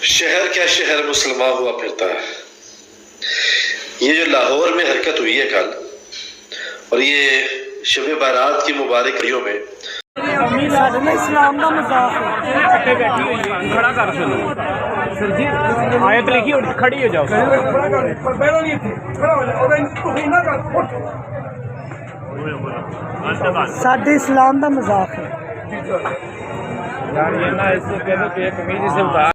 शहर क्या शहर मुसलमान हुआ फिरता है। ये जो लाहौर में हरकत हुई है कल, और ये शब बारात की मुबारक घड़ियों में इस्लाम का मजाक है। बैठी हुई है, खड़ा कर सर जी, आयत लिखी और खड़ी हो जाओ। साडे इस्लाम का मजाक है यार, ये ना इसको कह दो कि कमीज से उतार।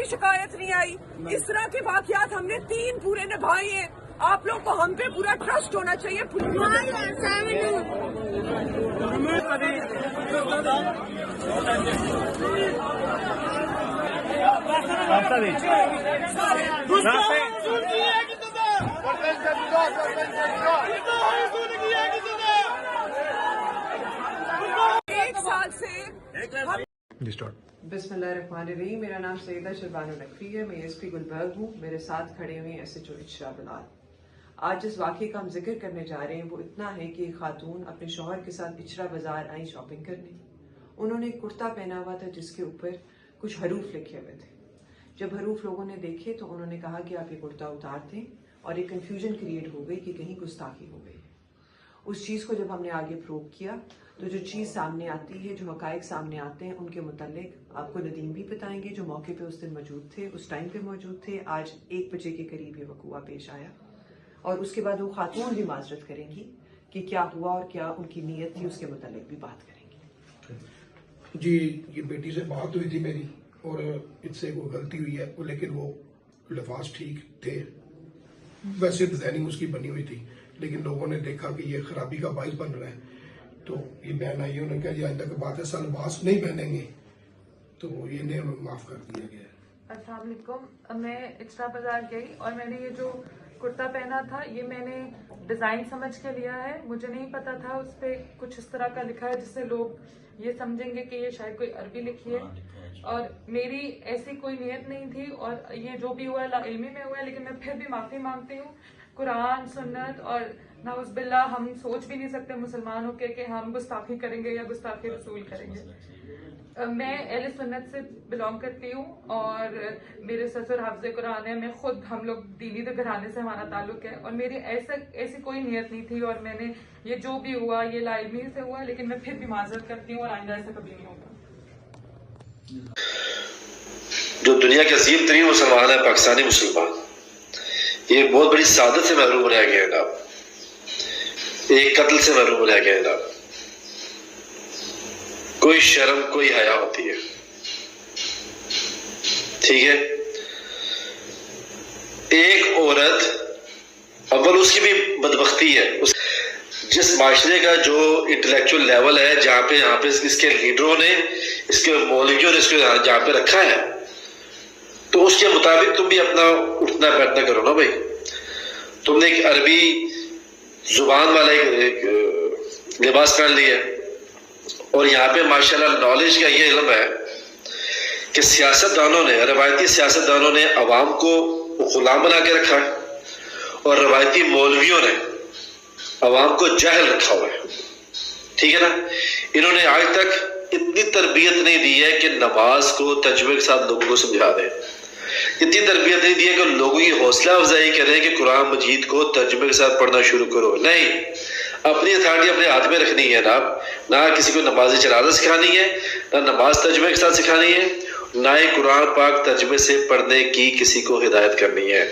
शिकायत नहीं आई। इस तरह के वाकयात हमने 3 पूरे निभाए हैं। आप लोग को हम पे पूरा ट्रस्ट होना चाहिए। एक साल से बिस्मिल्लाहिर्रहमानिर्रहीम। मेरा नाम सईदा शरबानो नकवी है। मैं एसपी गुलबर्ग हूँ। मेरे साथ खड़े हुए एसएचओ इशरा बिलाल। आज जिस वाक़े का हम जिक्र करने जा रहे हैं वो इतना है कि एक खातून अपने शौहर के साथ इचरा बाजार आई शॉपिंग करने। उन्होंने एक कुर्ता पहना हुआ था जिसके ऊपर कुछ हरूफ लिखे हुए थे। जब हरूफ लोगों ने देखे तो उन्होंने कहा कि आप ये कुर्ता उतार दें, और एक कन्फ्यूजन क्रिएट हो गई कि कहीं गुस्ताखी हो गई। उस चीज़ को जब हमने आगे प्रूव किया तो जो चीज़ सामने आती है, जो हकायक सामने आते हैं, उनके मुतालिक आपको नदीम भी बताएंगे जो मौके पे उस दिन मौजूद थे, उस टाइम पे मौजूद थे। आज 1 बजे के करीब ये वक़ुआ पेश आया, और उसके बाद वो खातून भी माजरत करेंगी कि क्या हुआ और क्या उनकी नीयत थी, उसके मुतालिक भी बात करेंगी। जी, ये बेटी से बात हुई थी मेरी, और इससे कोई गलती हुई है, लेकिन वो लफाज ठीक थे। वैसे डिजाइनिंग उसकी बनी हुई थी, लेकिन लोगों ने देखा कि ये खराबी का बाइस बन रहा है, तो ये बहन आई। उन्होंने कहा ये आइंदा की बात है, सलवास नहीं पहनेंगे, तो ये ने माफ कर दिया गया। अस्सलाम वालेकुम। मैं इचरा बाजार गई और मैंने ये जो कुर्ता पहना था ये मैंने डिजाइन समझ के लिया है। मुझे नहीं पता था उस पर कुछ इस तरह का लिखा है जिससे लोग ये समझेंगे कि ये शायद कोई अरबी लिखी है, और मेरी ऐसी कोई नियत नहीं थी, और ये जो भी हुआ लाइल्मी में हुआ है। लेकिन मैं फिर भी माफी मांगती हूँ। कुरान, सुन्नत और नाउज़बिल्लाह, हम सोच भी नहीं सकते मुसलमान होकर कि हम गुस्ताखी करेंगे या गुस्ताखी रसूल करेंगे। मैं अहले सुन्नत से बिलोंग करती हूँ, और मेरे ससुर हाफ़िज़े कुरान है। मैं खुद, हम लोग दीनी घराने से हमारा ताल्लुक है, और मेरी ऐसी कोई नियत नहीं थी। और मैंने ये जो भी हुआ ये लाइल्मी से हुआ, लेकिन मैं फिर भी माजरत करती हूँ और आइंदा ऐसा कभी नहीं होगा। जो दुनिया के अजीम तरीन मुसलमान है, पाकिस्तानी मुसलमान, ये बहुत बड़ी सादत से महरूम रह गए ना, एक कत्ल से महरूम रह गए ना। कोई शर्म, कोई हया होती है, ठीक है। एक औरत, अव्वल उसकी भी बदबख्ती है, जिस माशरे का जो इंटेलेक्चुअल लेवल है, जहां पे यहाँ पे इसके लीडरों ने, इसके मौलवियों ने इसको जहां पे रखा है, तो उसके मुताबिक तुम भी अपना उठना बैठना करो ना भाई। तुमने एक अरबी जुबान वाला एक लिबास पहन लिया, और यहाँ पे माशाल्लाह नॉलेज का ये इल्म है कि सियासतदानों ने, रवायती सियासतदानों ने अवाम को गुलाम बना के रखा है, और रवायती मौलवियों ने अवाम को जाहिल रखा हुआ है, ठीक है ना। इन्होंने आज तक इतनी तरबियत नहीं दी है कि नमाज को तजुर्बे के साथ लोगों को समझा दें। इतनी तरबियत नहीं दी है कि लोगों की हौसला अफजाई करें कि कुरान मजीद को तर्जुमे के साथ पढ़ना शुरू करो। नहीं, अपनी अथॉरिटी अपने हाथ में रखनी है ना किसी को नमाज जनाजा सिखानी है, ना नमाज तर्जुमे के साथ सिखानी है, ना ही कुरान पाक तर्जुमे से पढ़ने की किसी को हिदायत करनी है,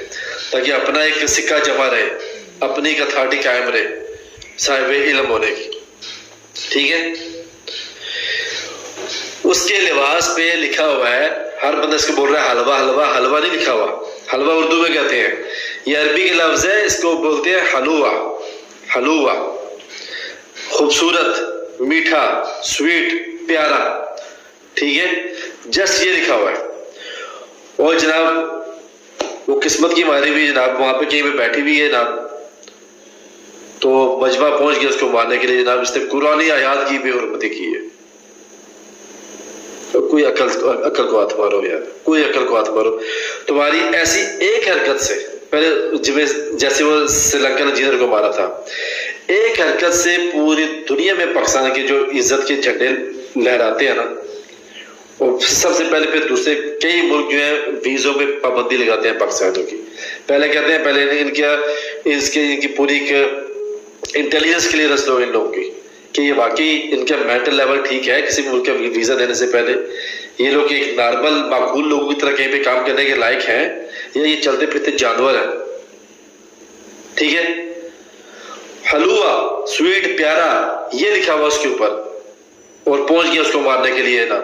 ताकि अपना एक सिक्का जमा रहे, अपनी एक अथॉरिटी कायम रहे साहिब इल्म होने की, ठीक है। उसके लिबास पे लिखा हुआ है, हर बंदा इसको बोल रहा है हलवा हलवा, हलवा नहीं लिखा हुआ। हलवा उर्दू में कहते हैं, ये अरबी के लफ्ज है, इसको बोलते हैं हलवा। हलवा खूबसूरत, मीठा, स्वीट, प्यारा, ठीक है। जस्ट ये लिखा हुआ है। और जनाब वो किस्मत की मारी हुई जनाब वहां पे कहीं पे बैठी हुई है जनाब, तो मजबा पहुंच गया उसको मारने के लिए जनाब। इसने कुरानी आयात की बेहुरमती की है। तो कोई अकल को हाथ मारो यार, कोई अकल को हाथ मारो। तुम्हारी ऐसी एक हरकत से पहले जैसे वो श्रीलंकन इंजीनियर को मारा था, एक हरकत से पूरी दुनिया में पाकिस्तान की जो इज्जत के झंडे लहराते हैं ना, और सबसे पहले फिर दूसरे कई मुल्क जो है वीजों पे पाबंदी लगाते हैं पाकिस्तानियों की। पहले कहते हैं, पहले इनकी पूरी इंटेलिजेंस क्लियरेंस लो इन लोगों की कि ये वाकई इनका मेंटल लेवल ठीक है किसी मुल्क का वीजा देने से पहले, ये लोग एक नॉर्मल माकूल लोगों की तरह कहीं पे काम करने के लायक हैं या ये चलते फिरते जानवर हैं। ठीक है, हलवा स्वीट प्यारा ये लिखा हुआ उसके ऊपर, और पहुंच गया उसको मारने के लिए ना।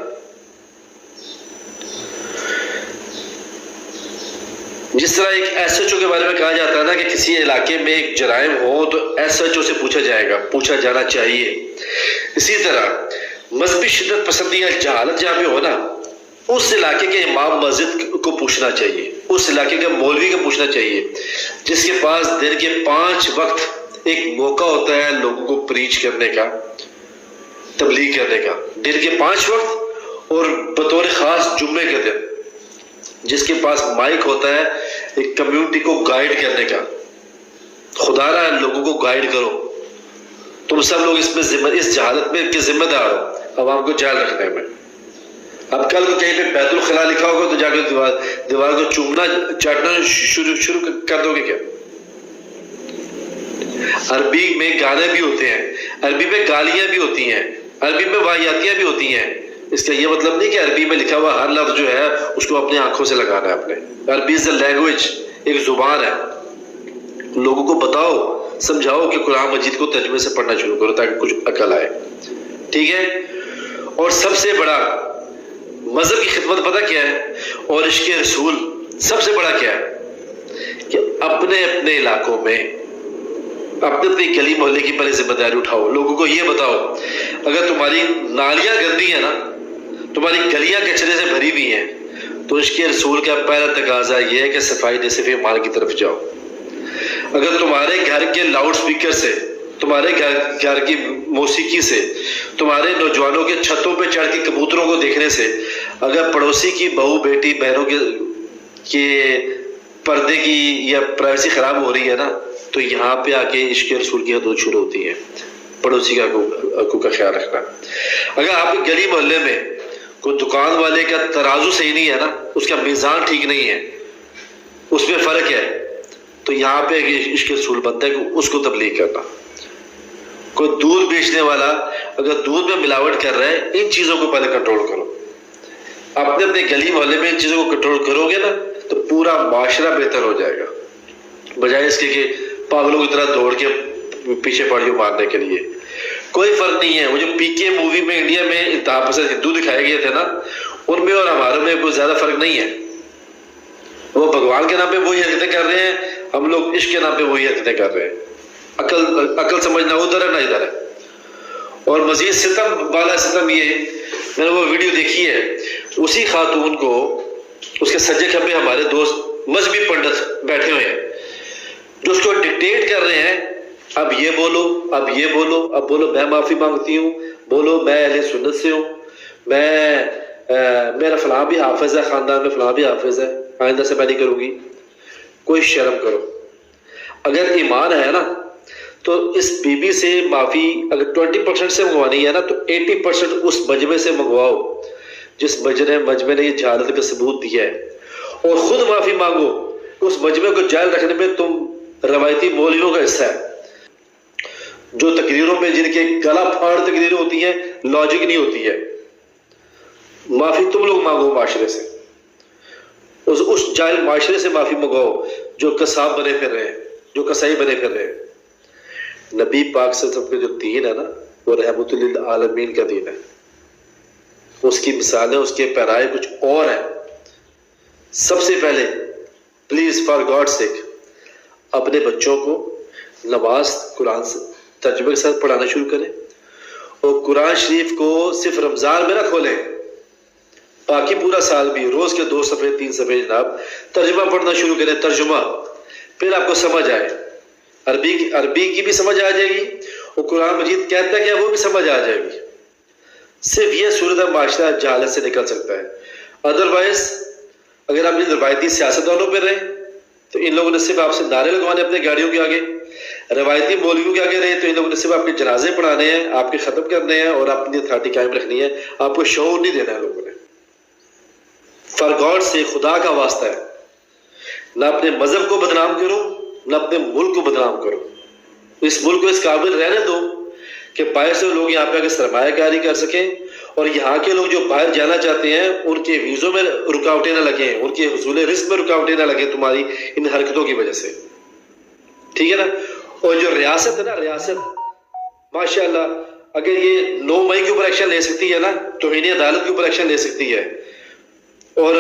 जिस तरह एक एसएचओ के बारे में कहा जाता है ना कि किसी इलाके में एक जराइम हो तो एसएचओ से पूछा जाना चाहिए, इसी तरह मजहबी शिद्दत पसंदी या जहालत जहां पे हो ना, उस इलाके के इमाम मस्जिद को पूछना चाहिए, उस इलाके के मौलवी को पूछना चाहिए, जिसके पास दिन के 5 वक्त एक मौका होता है लोगों को प्रीच करने का, तबलीग करने का, दिन के 5 वक्त और बतौर खास जुम्मे के दिन, जिसके पास माइक होता है एक कम्युनिटी को गाइड करने का। खुदा रहा है लोगों को गाइड करो, तुम सब लोग इसमें इस जहालत में के जिम्मेदार हो अवाम को जाल रखने में। अब कल को कहीं पे बैतुल खला लिखा होगा तो जाकर दीवार को चूमना चाटना शुरू कर दोगे क्या? अरबी में गाने भी होते हैं, अरबी में गालियां भी होती हैं, अरबी में वाहियातियां भी होती हैं। इसका ये मतलब नहीं कि अरबी में लिखा हुआ हर लफ्ज जो है उसको अपनी आंखों से लगाना है अपने। अरबी इज अ लैंग्वेज, एक जुबान है। लोगों को बताओ, समझाओ कि कुरान मजीद को तर्जुमे से पढ़ना शुरू करो ताकि कुछ अकल आए। ठीक है, और सबसे बड़ा मजहब की खिदमत पता क्या है, और इश्क़ रसूल सबसे बड़ा क्या है कि अपने अपने इलाकों में अपने अपनी गली मोहल्ले की पहले जिम्मेदारी उठाओ। लोगों को ये बताओ अगर तुम्हारी नालियां गंदी है ना, तुम्हारी गलियां कचरे से भरी हुई हैं, तो इश्क़ रसूल का पहला तकाजा यह है कि सफाई नसीफ़े माल की तरफ जाओ। अगर तुम्हारे घर के लाउड स्पीकर से, तुम्हारे घर की मौसीकी से, तुम्हारे नौजवानों के छतों पे चढ़ के कबूतरों को देखने से अगर पड़ोसी की बहू बेटी बहनों के पर्दे की या प्राइवेसी खराब हो रही है ना, तो यहाँ पे आके इश्क़ रसूल की हदूद शुरू होती है। पड़ोसी का हकूक़ का ख्याल रखना। अगर आपके गली मोहल्ले में कोई दुकान वाले का तराजू सही नहीं है ना, उसका मीज़ान ठीक नहीं है, उसमें फ़र्क है, तो यहाँ पे इश्क़ रसूल बनता है कि उसको तबलीग करना। कोई दूध बेचने वाला अगर दूध में मिलावट कर रहा है, इन चीज़ों को पहले कंट्रोल करो। अपने अपने गली मोहल्ले में इन चीज़ों को कंट्रोल करोगे ना तो पूरा माशरा बेहतर हो जाएगा, बजाय इसके कि पागलों की तरह दौड़ के पीछे पड़ियो मारने के लिए। कोई फर्क नहीं है। वो जो पीके मूवी में इंडिया में इंतहा पसंद हिंदू दिखाए गए थे ना, उनमें और हमारे में कोई ज्यादा फर्क नहीं है। वो भगवान के नाम पे वही हरकतें कर रहे हैं, हम लोग इश्क के नाम पे वही हरकतें कर रहे हैं। अकल समझना उधर है ना इधर है। और मजीद सितम वाला सितम ये, मैंने वो वीडियो देखी है, उसी खातून को उसके सज्जे खब्बे हमारे दोस्त मजहबी पंडित बैठे हुए हैं जो उसको डिक्टेट कर रहे हैं, अब ये बोलो, अब ये बोलो, अब बोलो मैं माफी मांगती हूँ, बोलो मैं अहले सुन्नत से हूँ, मेरा फलां भी हाफिज है, खानदान में फलां भी हाफिज है, आइंदा से मैं नहीं करूंगी। कोई शर्म करो। अगर ईमान है ना तो इस बीबी से माफी अगर 20% से मंगवानी है ना तो 80% उस मजमे से मंगवाओ जिस मजमे ने ये जहालत का सबूत दिया है, और खुद माफी मांगो। उस मजमे को जायल रखने में तुम रवायती मौलवियों का हिस्सा है, जो तकरीरों में जिनके गला फाड़ तकरीरें होती हैं, लॉजिक नहीं होती है। माफी तुम लोग मांगो माशरे से, उस जाहिल माशरे से माफी मंगाओ जो कसाब बने फिर रहे हैं, जो कसाई बने फिर रहे हैं। नबी पाक से सबके जो दीन है ना, वो रहमतुल लिल आलमीन का दीन है। उसकी मिसालें, उसके पैराए कुछ और हैं। सबसे पहले प्लीज फॉर गॉड सेक अपने बच्चों को नमाज कुरान से तर्जुमे के साथ पढ़ाना शुरू करें, और कुरान शरीफ को सिर्फ रमजान में ना खोलें, बाकी पूरा साल भी रोज के 2 सफ़े 3 सफ़े जनाब तर्जुमा पढ़ना शुरू करें। तर्जुमा फिर आपको समझ आए, अरबी की भी समझ आ जाएगी, और कुरान मजीद कहता है क्या वो भी समझ आ जाएगी। सिर्फ ये सूरत माशरा जहालत से निकल सकता है। अदरवाइज अगर आप रवायती सियासतदानों पर रहे, तो इन लोगों ने सिर्फ आपसे नारे लगवाने अपने गाड़ियों के आगे, रवायती मौलवियों के आगे रहे, तो इन लोगों ने सिर्फ आपके जनाजे पढ़ाने हैं, आपके खत्म करने हैं और अपनी अथॉरिटी कायम रखनी है। आपको शऊर नहीं देना है लोगों ने। फॉर गॉड से, खुदा का वास्ता है, ना अपने मजहब को बदनाम करो, ना अपने मुल्क को बदनाम करो। इस मुल्क को इस काबिल रहने दो कि बाहर से लोग यहाँ पे आकर सरमायाकारी कर सकें और यहाँ के लोग जो बाहर जाना चाहते हैं उनके वीज़ों में रुकावटें ना लगे, उनके हुसूल रिस्क में रुकावटें ना लगे तुम्हारी इन हरकतों की वजह से, ठीक है ना। और जो रियासत है ना, रियासत माशाल्लाह, अगर ये 9 मई के ऊपर एक्शन ले सकती है ना, तौहीन अदालत के ऊपर एक्शन ले सकती है और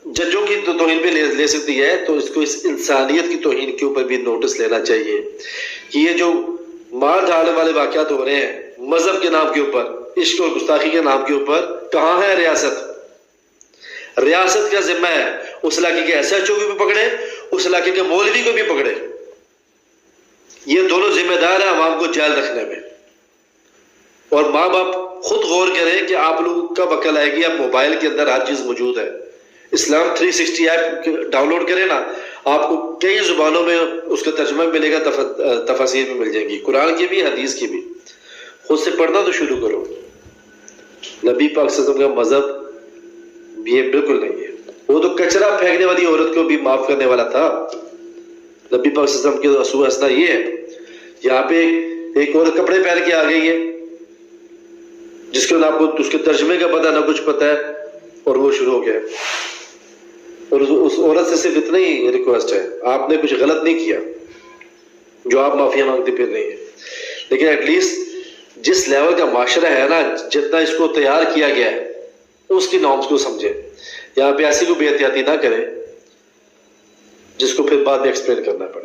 जजों की तो तौहीन पे ले सकती है, तो इसको इस इंसानियत की तौहीन के ऊपर भी नोटिस लेना चाहिए कि ये जो मार धाड़ वाले वाक़यात हो रहे हैं मजहब के नाम के ऊपर, इश्क और गुस्ताखी के नाम के ऊपर, कहाँ है रियासत? रियासत का जिम्मा है उस इलाके के SHO को भी पकड़े, उस इलाके के मौलवी को भी पकड़े। ये दोनों जिम्मेदार हैं आवाम को जायल रखने में। और माँ बाप खुद गौर करें कि आप लोगों का वकल आएगी, आप मोबाइल के अंदर हर चीज मौजूद है। इस्लाम 360 ऐप डाउनलोड करें ना, आपको कई जुबानों में उसका तर्जुमा मिलेगा, तफसीर भी मिल जाएंगी, कुरान की भी हदीस की भी। खुद से पढ़ना तो शुरू करो। नबी पाक सल्लल्लाहु अलैहि वसल्लम का मजहब ये बिल्कुल नहीं है। वो तो कचरा फेंकने वाली औरत को भी माफ करने वाला था। नबी पाक सल्लल्लाहु अलैहि वसल्लम के असूल हसना ये है। यहाँ पे एक औरत कपड़े पहन के आ गई है जिसके ना आपको उसके तर्जमे का पता ना कुछ पता है, और वो शुरू हो गया। और उस औरत से सिर्फ इतना ही रिक्वेस्ट है, आपने कुछ गलत नहीं किया जो आप माफिया मांगते फिर रही है, लेकिन एटलीस्ट जिस लेवल का माशरा है ना, जितना इसको तैयार किया गया है उसकी नॉर्म्स को समझे। यहाँ पे ऐसी कोई बेहतियाती ना करें जिसको फिर बाद में एक्सप्लेन करना पड़े।